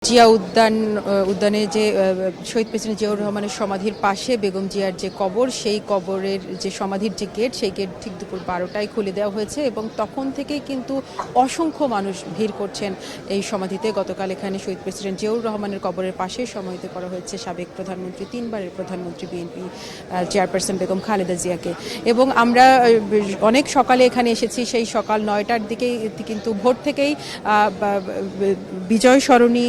জিয়া উদ্যানে যে শহীদ প্রেসিডেন্ট জিয়াউর রহমানের সমাধির পাশে বেগম জিয়ার যে কবর, সেই কবরের যে সমাধির যে গেট, সেই গেট ঠিক দুপুর 12টায় খুলে দেওয়া হয়েছে এবং তখন থেকেই কিন্তু অসংখ্য মানুষ ভিড় করছেন এই সমাধিতে। গতকাল এখানে শহীদ প্রেসিডেন্ট জিয়াউর রহমানের কবরের পাশে সমাহিত করা হয়েছে সাবেক প্রধানমন্ত্রী, তিনবারের প্রধানমন্ত্রী, বিএনপি চেয়ারপারসন বেগম খালেদা জিয়াকে। এবং আমরা অনেক সকালে এখানে এসেছি, সেই সকাল 9টার দিকেই কিন্তু ভোর থেকেই বিজয় সরণি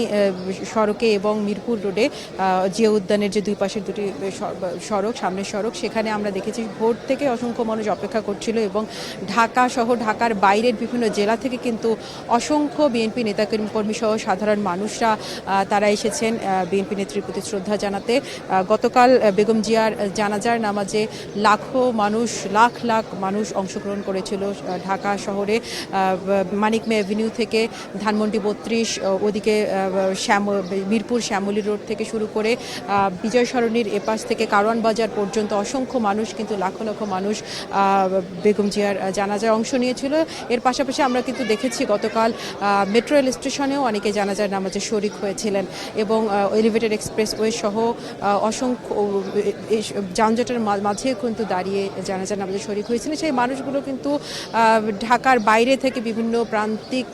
সড়কে এবং মিরপুর রোডে জিয়া উদ্যানের যে দুই পাশের দুটি সড়ক, সামনের সড়ক, সেখানে আমরা দেখেছি ভোর থেকে অসংখ্য মানুষ অপেক্ষা করছিল এবং ঢাকা সহ ঢাকার বাইরের বিভিন্ন জেলা থেকে কিন্তু অসংখ্য বিএনপি নেতাকর্মী সহ সাধারণ মানুষরা তারা এসেছেন বিএনপি নেত্রীর প্রতি শ্রদ্ধা জানাতে। গতকাল বেগম জিয়ার জানাজার নামাজে লাখ লাখ মানুষ অংশগ্রহণ করেছিল ঢাকা শহরে। মানিক মে এভিনিউ থেকে ধানমন্ডি 32, ওদিকে মিরপুর শ্যামলী রোড থেকে শুরু করে বিজয় সরণির এপাশ থেকে কারওয়ান বাজার পর্যন্ত অসংখ্য মানুষ, কিন্তু লাখ মানুষ বেগম জিয়ার জানাজায় অংশ নিয়েছিল। এর পাশাপাশি আমরা কিন্তু দেখেছি গতকাল মেট্রো রেল স্টেশনেও অনেকে জানাজার নামাজে শরিক হয়েছিলেন এবং এলিভেটেড এক্সপ্রেসওয়ে সহ অসংখ্য যানজটের মাঝেও কিন্তু দাঁড়িয়ে জানাজার নামাজে শরিক হয়েছিলেন। সেই মানুষগুলো কিন্তু ঢাকার বাইরে থেকে বিভিন্ন প্রান্তিক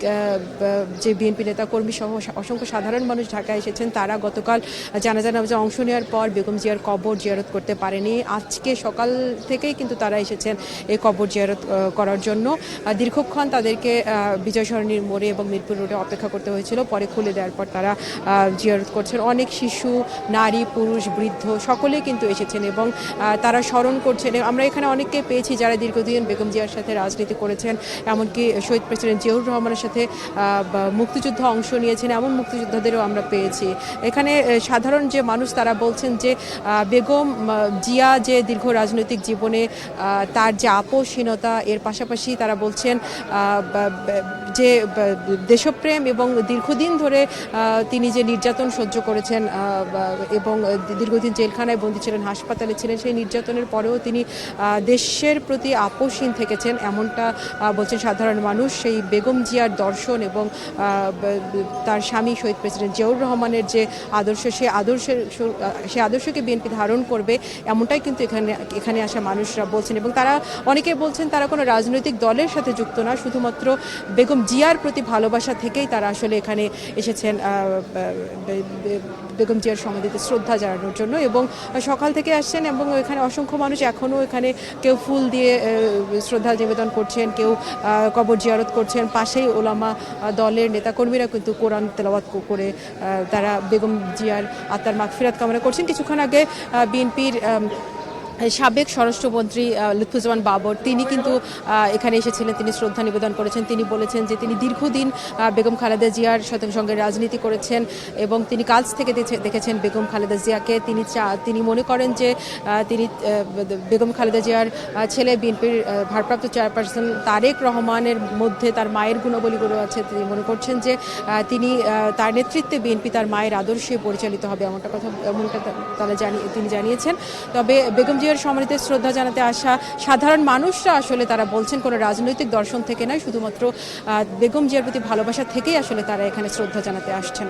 যে বিএনপি নেতাকর্মী সহ অসংখ্য সাধারণ মানুষ ঢাকায় এসেছেন। তারা গতকাল জানাজা নামাজে অংশ নেওয়ার পর বেগম জিয়ার কবর জিয়ারত করতে পারেনি। আজকে সকাল থেকেই কিন্তু তারা এসেছেন এই কবর জিয়ারত করার জন্য। দীর্ঘক্ষণ তাদেরকে বিজয় সরণির মোড়ে এবং মিরপুর রোডে অপেক্ষা করতে হয়েছিল, পরে খুলে দেওয়ার পর তারা জিয়ারত করছেন। অনেক শিশু, নারী, পুরুষ, বৃদ্ধ সকলেই কিন্তু এসেছেন এবং তারা স্মরণ করছেন। আমরা এখানে অনেককে পেয়েছি যারা দীর্ঘদিন বেগম জিয়ার সাথে রাজনীতি করেছেন, এমনকি শহীদ প্রেসিডেন্ট জিয়াউর রহমানের সাথে মুক্তিযুদ্ধ অংশ নিয়েছেন, এমন মুক্তিযোদ্ধাদেরও আমরা পেয়েছি। এখানে সাধারণ যে মানুষ তারা বলছেন যে বেগম জিয়া যে দীর্ঘ রাজনৈতিক জীবনে তার যে আপোষহীনতা, এর পাশাপাশি তারা বলছেন যে দেশপ্রেম এবং দীর্ঘদিন ধরে তিনি যে নির্যাতন সহ্য করেছেন এবং দীর্ঘদিন জেলখানায় বন্দী ছিলেন, হাসপাতালে ছিলেন, সেই নির্যাতনের পরেও তিনি দেশের প্রতি আপোষহীন থেকেছেন, এমনটা বলছেন সাধারণ মানুষ। সেই বেগম জিয়ার দর্শন এবং তার স্বামী শহীদ প্রেসিডেন্ট জিয়াউর রহমানের যে আদর্শ, সে আদর্শকে বিএনপি ধারণ করবে, এমনটাই কিন্তু এখানে আসা মানুষরা বলছেন। এবং তারা অনেকে বলছেন তারা কোনো রাজনৈতিক দলের সাথে যুক্ত না, শুধুমাত্র বেগম জিয়ার প্রতি ভালোবাসা থেকেই তারা আসলে এখানে এসেছেন বেগম জিয়ার সমাধিতে শ্রদ্ধা জানানোর জন্য এবং সকাল থেকে আসছেন। এবং এখানে অসংখ্য মানুষ এখনও এখানে কেউ ফুল দিয়ে শ্রদ্ধা নিবেদন করছেন, কেউ কবর জিয়ারত করছেন। পাশেই ওলামা দলের নেতাকর্মীরা কিন্তু কোরআন তেলাওয়াত করে তারা বেগম জিয়ার আত্মার মাগফিরাত কামনা করছেন। কিছুক্ষণ আগে বিএনপির সাবেক স্বরাষ্ট্রমন্ত্রী লুৎফুজ্জামান বাবর তিনি কিন্তু এখানে এসেছিলেন, তিনি শ্রদ্ধা নিবেদন করেছেন। তিনি বলেছেন যে তিনি দীর্ঘদিন বেগম খালেদা জিয়ার সঙ্গে রাজনীতি করেছেন এবং তিনি কাছ থেকে দেখেছেন বেগম খালেদা জিয়াকে। তিনি মনে করেন যে তিনি বেগম খালেদা জিয়ার ছেলে বিএনপির ভারপ্রাপ্ত চেয়ারপারসন তারেক রহমানের মধ্যে তার মায়ের গুণাবলীগুলো আছে। তিনি মনে করছেন যে তিনি তার নেতৃত্বে বিএনপি তার মায়ের আদর্শে পরিচালিত হবে, এমনটা তিনি জানিয়েছেন। তবে বেগম জিয়ার সমাধিতে শ্রদ্ধা জানাতে আসা সাধারণ মানুষরা আসলে তারা বলছেন কোনো রাজনৈতিক দর্শন থেকে নয়, শুধুমাত্র বেগম জিয়ার প্রতি ভালোবাসা থেকেই আসলে তারা এখানে শ্রদ্ধা জানাতে আসছেন।